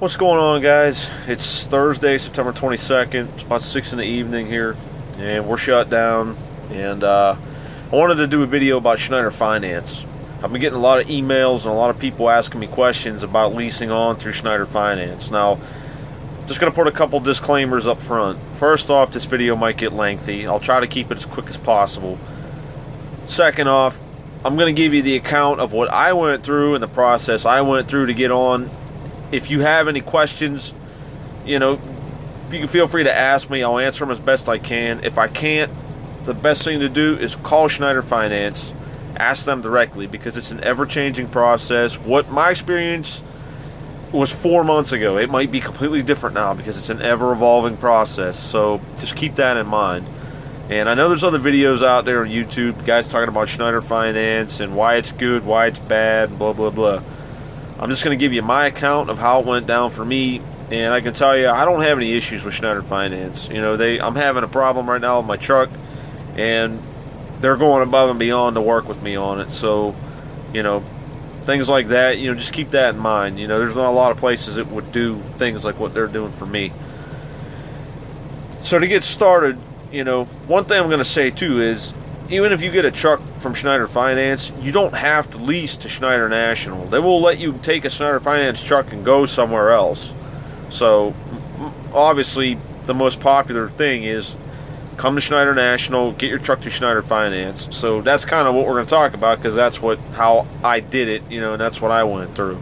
What's going on, guys? It's Thursday, September 22nd. It's about 6 in the evening here, and we're shut down. And I wanted to do a video about Schneider Finance. I've been getting a lot of emails and a lot of people asking me questions about leasing on through Schneider Finance. Now, just going to put a couple disclaimers up front. First off, this video might get lengthy. I'll try to keep it as quick as possible. Second off, I'm going to give you the account of what I went through and the process I went through to get on. If you have any questions, you can feel free to ask me. I'll answer them as best I can. If I can't, the best thing to do is call Schneider Finance. Ask them directly, because it's an ever-changing process. What my experience was 4 months ago, it might be completely different now because it's an ever-evolving process. So just keep that in mind. And I know there's other videos out there on YouTube, guys talking about Schneider Finance and why it's good, why it's bad, and blah, blah, blah. I'm just going to give you my account of how it went down for me, and I can tell you I don't have any issues with Schneider Finance. I'm having a problem right now with my truck, and they're going above and beyond to work with me on it. So, things like that, just keep that in mind. There's not a lot of places that would do things like what they're doing for me. So to get started, one thing I'm going to say too is, even if you get a truck from Schneider Finance, you don't have to lease to Schneider National. They will let you take a Schneider Finance truck and go somewhere else. So, obviously, the most popular thing is come to Schneider National, get your truck to Schneider Finance. So that's kind of what we're going to talk about, because that's how I did it, and that's what I went through.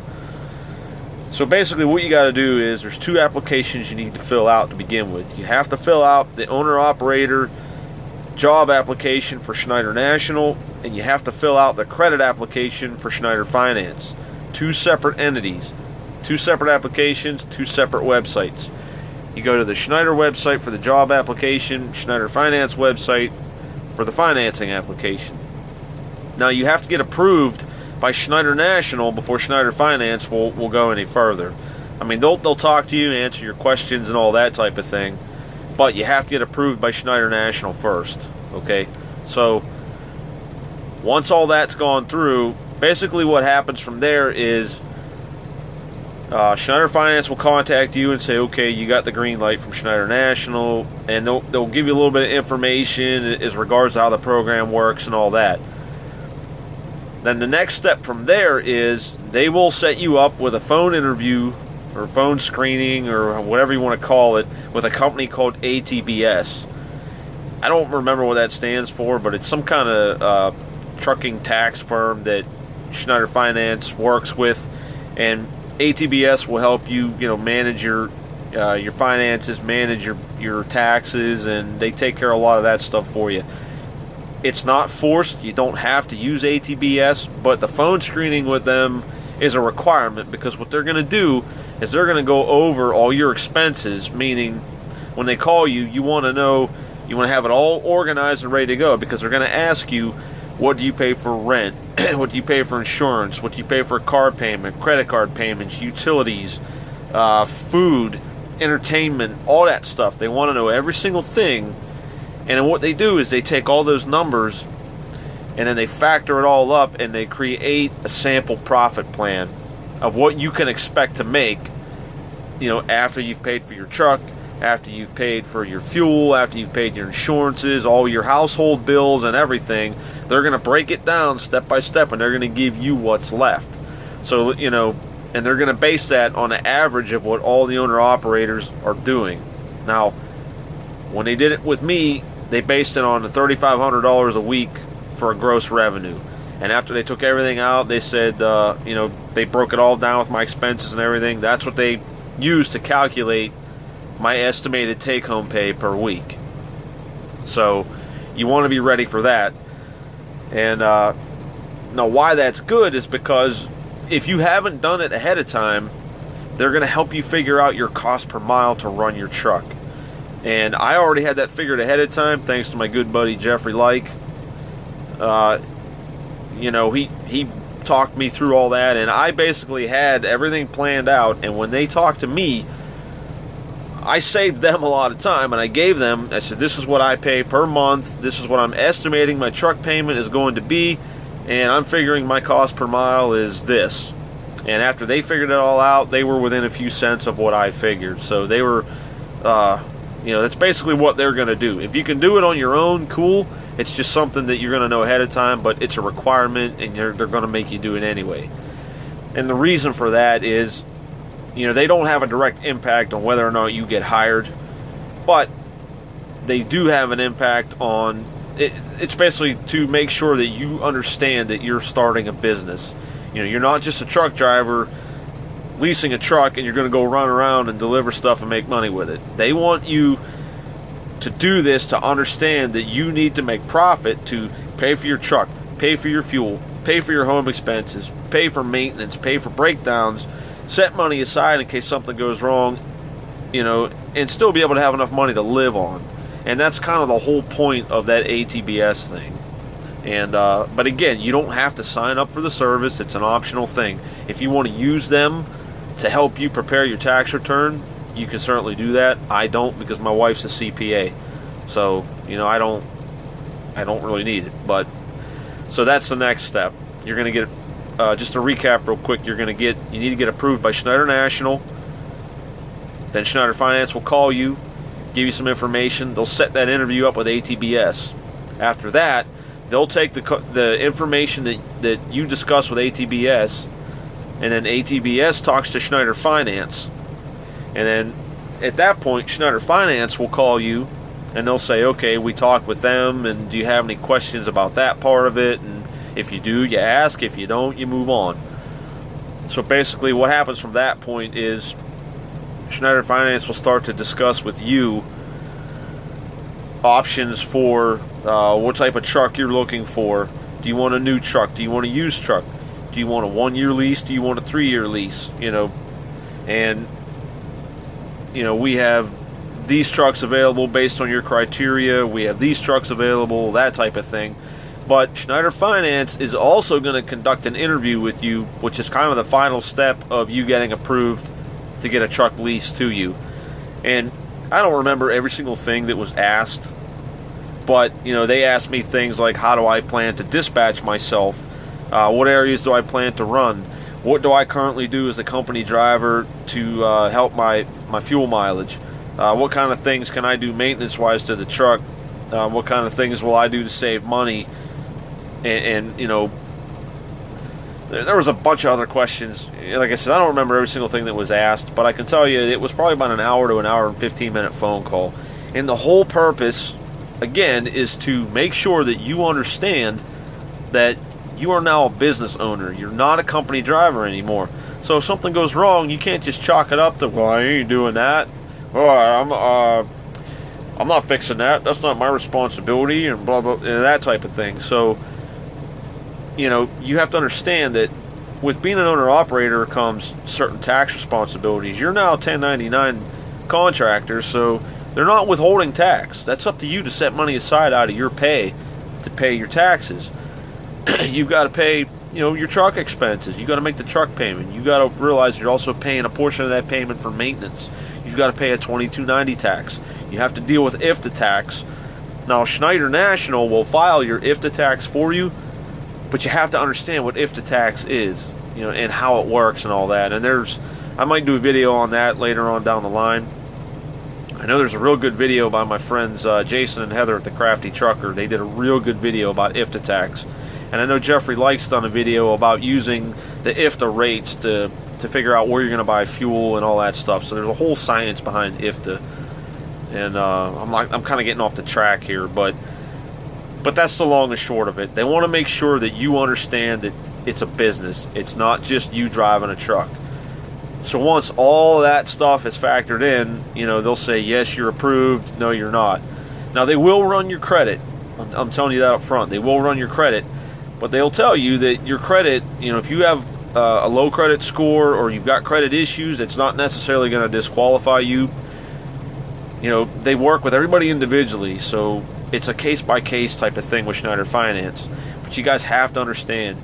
So basically what you got to do is, there's 2 applications you need to fill out to begin with. You have to fill out the owner-operator job application for Schneider National, and you have to fill out the credit application for Schneider Finance. 2 separate entities, 2 separate applications, 2 separate websites. You go to the Schneider website for the job application, Schneider Finance website for the financing application. Now, you have to get approved by Schneider National before Schneider Finance will go any further. I mean, they'll talk to you, answer your questions and all that type of thing, but you have to get approved by Schneider National first, okay? So once all that's gone through, basically what happens from there is Schneider Finance will contact you and say, okay, you got the green light from Schneider National, and they'll give you a little bit of information as regards to how the program works and all that. Then the next step from there is they will set you up with a phone interview or phone screening or whatever you want to call it with a company called ATBS. I don't remember what that stands for, but it's some kind of trucking tax firm that Schneider Finance works with, and ATBS will help you, manage your finances, manage your taxes, and they take care of a lot of that stuff for you. It's not forced. You don't have to use ATBS, but the phone screening with them is a requirement, because what they're going to do is they're going to go over all your expenses, meaning when they call you, you want to have it all organized and ready to go, because they're going to ask you, what do you pay for rent? What do you pay for insurance? What do you pay for a car payment, credit card payments, utilities, food, entertainment, all that stuff. They want to know every single thing. And then what they do is they take all those numbers and then they factor it all up, and they create a sample profit plan of what you can expect to make, after you've paid for your truck, after you've paid for your fuel, after you've paid your insurances, all your household bills and everything. They're going to break it down step by step, and they're going to give you what's left. So, and they're going to base that on the average of what all the owner-operators are doing. Now, when they did it with me, they based it on the $3,500 a week for a gross revenue. And after they took everything out, they said, they broke it all down with my expenses and everything. That's what they used to calculate my estimated take-home pay per week. So you want to be ready for that. And now why that's good is because if you haven't done it ahead of time, they're going to help you figure out your cost per mile to run your truck. And I already had that figured ahead of time, thanks to my good buddy Jeffrey Like. He talked me through all that, and I basically had everything planned out. And when they talked to me, I saved them a lot of time, and I said, this is what I pay per month, this is what I'm estimating my truck payment is going to be, and I'm figuring my cost per mile is this. And after they figured it all out, they were within a few cents of what I figured. So they were, that's basically what they're going to do. If you can do it on your own, cool. It's just something that you're going to know ahead of time, but it's a requirement, and they're going to make you do it anyway. And the reason for that is, they don't have a direct impact on whether or not you get hired, but they do have an impact on it. It's basically to make sure that you understand that you're starting a business. You're not just a truck driver leasing a truck and you're going to go run around and deliver stuff and make money with it. They want you to do this to understand that you need to make profit to pay for your truck, pay for your fuel, pay for your home expenses, pay for maintenance, pay for breakdowns, set money aside in case something goes wrong, and still be able to have enough money to live on. And that's kind of the whole point of that ATBS thing. And but again, you don't have to sign up for the service. It's an optional thing. If you want to use them to help you prepare your tax return, you can certainly do that. I don't, because my wife's a CPA, so I don't really need it. But so that's the next step. You're going to get just to recap real quick. You need to get approved by Schneider National. Then Schneider Finance will call you, give you some information. They'll set that interview up with ATBS. After that, they'll take the information that you discuss with ATBS, and then ATBS talks to Schneider Finance. And then at that point, Schneider Finance will call you, and they'll say, okay, we talked with them, and do you have any questions about that part of it? And if you do, you ask. If you don't, you move on. So basically what happens from that point is Schneider Finance will start to discuss with you options for what type of truck you're looking for. Do you want a new truck? Do you want a used truck? Do you want a 1-year lease? Do you want a 3-year lease? And we have these trucks available based on your criteria. We have these trucks available, that type of thing. But Schneider Finance is also going to conduct an interview with you, which is kind of the final step of you getting approved to get a truck leased to you. And I don't remember every single thing that was asked, but they asked me things like, how do I plan to dispatch myself? What areas do I plan to run? What do I currently do as a company driver to help my fuel mileage? What kind of things can I do maintenance-wise to the truck? What kind of things will I do to save money? And there was a bunch of other questions. Like I said, I don't remember every single thing that was asked, but I can tell you it was probably about an hour to an hour and 15-minute phone call. And the whole purpose, again, is to make sure that you understand that you are now a business owner. You're not a company driver anymore. So if something goes wrong, you can't just chalk it up to, well, I ain't doing that. Oh, I'm not fixing that. That's not my responsibility, and blah, blah, and that type of thing. So, you have to understand that with being an owner-operator comes certain tax responsibilities. You're now a 1099 contractor, so they're not withholding tax. That's up to you to set money aside out of your pay to pay your taxes. You've got to pay, your truck expenses. You've got to make the truck payment. You've got to realize you're also paying a portion of that payment for maintenance. You've got to pay a 2290 tax. You have to deal with IFTA tax. Now, Schneider National will file your IFTA tax for you, but you have to understand what IFTA tax is, and how it works and all that. And I might do a video on that later on down the line. I know there's a real good video by my friends Jason and Heather at the Crafty Trucker. They did a real good video about IFTA tax. And I know Jeffrey Likes done a video about using the IFTA rates to figure out where you're going to buy fuel and all that stuff. So there's a whole science behind IFTA. And I'm kind of getting off the track here, but that's the long and short of it. They want to make sure that you understand that it's a business. It's not just you driving a truck. So once all that stuff is factored in, they'll say, yes, you're approved. No, you're not. Now, they will run your credit. I'm telling you that up front. They will run your credit, but they'll tell you that your credit, if you have a low credit score or you've got credit issues, it's not necessarily going to disqualify you. They work with everybody individually, so it's a case-by-case type of thing with Schneider Finance. But you guys have to understand,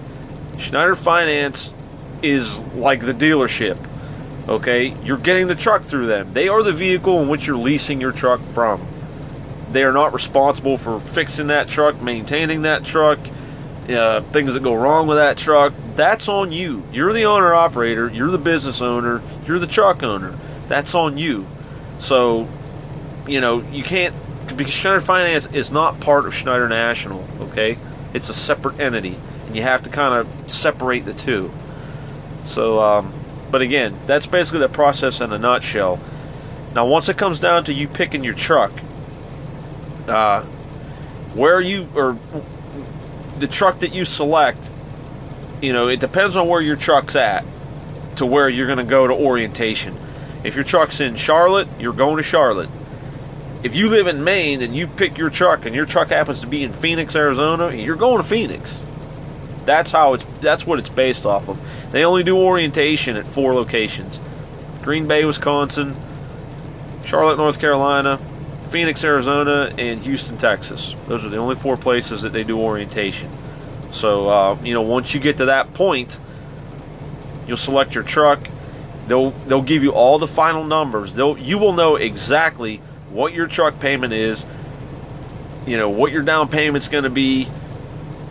Schneider Finance is like the dealership, okay? You're getting the truck through them. They are the vehicle in which you're leasing your truck from. They are not responsible for fixing that truck, maintaining that truck, things that go wrong with that truck, that's on you. You're the owner operator, you're the business owner, you're the truck owner. That's on you. So, you can't, because Schneider Finance is not part of Schneider National, okay? It's a separate entity, and you have to kind of separate the two. So, but again, that's basically the process in a nutshell. Now, once it comes down to you picking your truck, the truck that you select, it depends on where your truck's at to where you're going to go to orientation. If your truck's in Charlotte, you're going to Charlotte. If you live in Maine and you pick your truck and your truck happens to be in Phoenix, Arizona, you're going to Phoenix. That's what it's based off of. They only do orientation at 4 locations: Green Bay, Wisconsin, Charlotte, North Carolina, Phoenix, Arizona, and Houston, Texas. Those are the only 4 places that they do orientation. So, once you get to that point, you'll select your truck. They'll give you all the final numbers. You will know exactly what your truck payment is, what your down payment's going to be.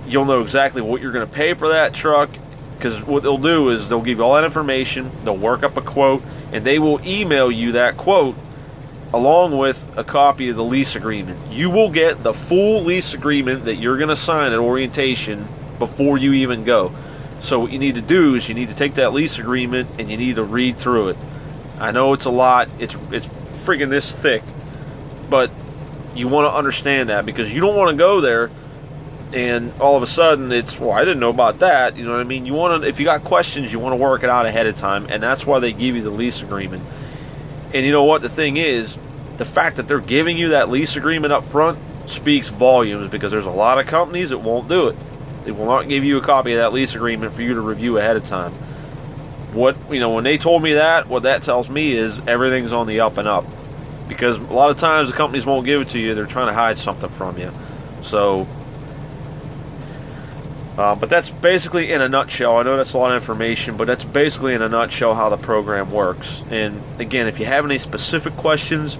You'll know exactly what you're going to pay for that truck, because what they'll do is they'll give you all that information, they'll work up a quote, and they will email you that quote along with a copy of the lease agreement. You will get the full lease agreement that you're going to sign at orientation before you even go. So what you need to do is you need to take that lease agreement and you need to read through it. I know it's a lot, it's freaking this thick, but you want to understand that, because you don't want to go there and all of a sudden it's, well, I didn't know about that. You know what I mean? You want to, if you got questions, you want to work it out ahead of time, and that's why they give you the lease agreement. And you know what? The thing is, the fact that they're giving you that lease agreement up front speaks volumes, because there's a lot of companies that won't do it. They will not give you a copy of that lease agreement for you to review ahead of time. When they told me that, what that tells me is everything's on the up and up. Because a lot of times the companies won't give it to you. They're trying to hide something from you. So, but that's basically in a nutshell. I know that's a lot of information, but that's basically in a nutshell how the program works. And again, if you have any specific questions,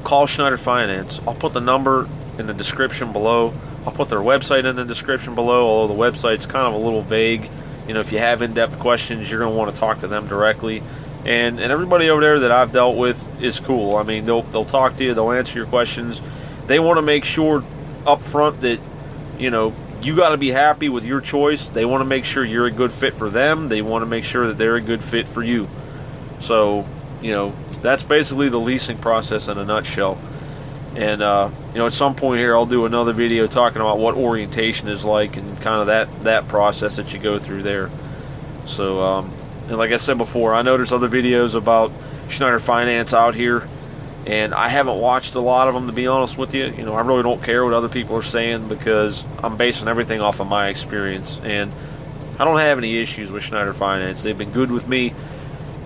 call Schneider Finance. I'll put the number in the description below. I'll put their website in the description below, although the website's kind of a little vague. If you have in-depth questions, you're going to want to talk to them directly. And everybody over there that I've dealt with is cool. I mean, they'll talk to you, they'll answer your questions. They want to make sure up front that, you got to be happy with your choice. They want to make sure you're a good fit for them. They want to make sure that they're a good fit for you. So, that's basically the leasing process in a nutshell. And, at some point here, I'll do another video talking about what orientation is like and kind of that process that you go through there. So, and like I said before, I know there's other videos about Schneider Finance out here, and I haven't watched a lot of them, to be honest with you. I really don't care what other people are saying, because I'm basing everything off of my experience, and I don't have any issues with Schneider Finance. They've been good with me.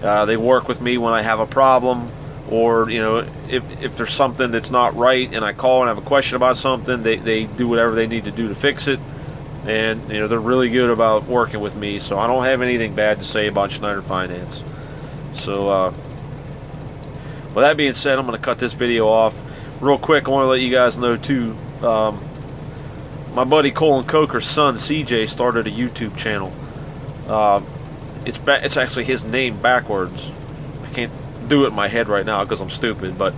They work with me when I have a problem, or if there's something that's not right and I call and have a question about something, they do whatever they need to do to fix it. And they're really good about working with me, so I don't have anything bad to say about Schneider Finance. So with that being said, I'm going to cut this video off real quick. I want to let you guys know too, my buddy Colin Coker's son CJ started a YouTube channel. It's actually his name backwards. I can't do it in my head right now because I'm stupid, but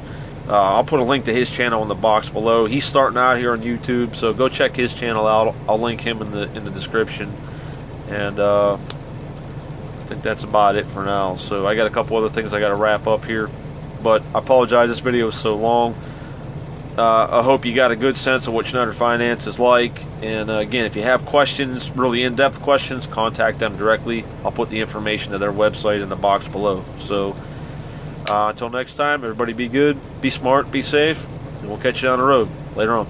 I'll put a link to his channel in the box below. He's starting out here on YouTube, so go check his channel out. I'll link him in the description. And I think that's about it for now. So I got a couple other things I got to wrap up here, but I apologize this video is so long. I hope you got a good sense of what Schneider Finance is like. And again, if you have questions, really in-depth questions, contact them directly. I'll put the information to their website in the box below. So until next time, everybody be good, be smart, be safe, and we'll catch you down the road later on.